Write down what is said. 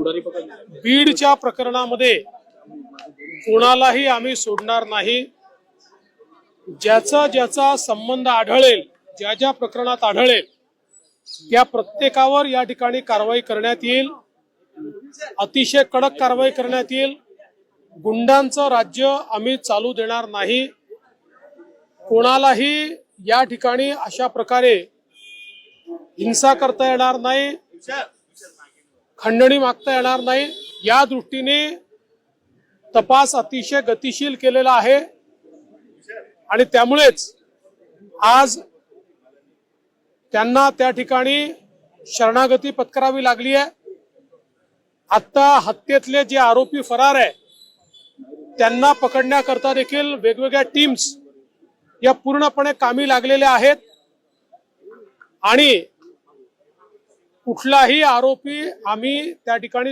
बीडच्या प्रकरणामध्ये कोणालाही आम्ही सोडणार नाही। ज्याचा ज्याचा संबंध आढळेल, ज्या ज्या प्रकरणात आढळेल त्या प्रत्येकावर या ठिकाणी कारवाई करण्यात येईल। अतिशय कडक कारवाई करण्यात येईल। गुंडांचं राज्य आम्ही चालू देणार नाही। कोणालाही या ठिकाणी अशा प्रकारे हिंसा करता येणार नाही, खंडणी मागता येणार नाही। या दृष्टीने तपास अतिशय गतिशील केलेला आहे आणि त्यामुळेच आज त्यांना त्या ठिकाणी शरणागती पत्करावी लागली आहे। आता हत्येतले जे आरोपी फरार आहे त्यांना पकडण्याकरता देखील वेगवेगळ्या टीम्स या पूर्णपणे कामी लागलेल्या आहेत आणि कुठलाही आरोपी आम्ही त्या ठिकाणी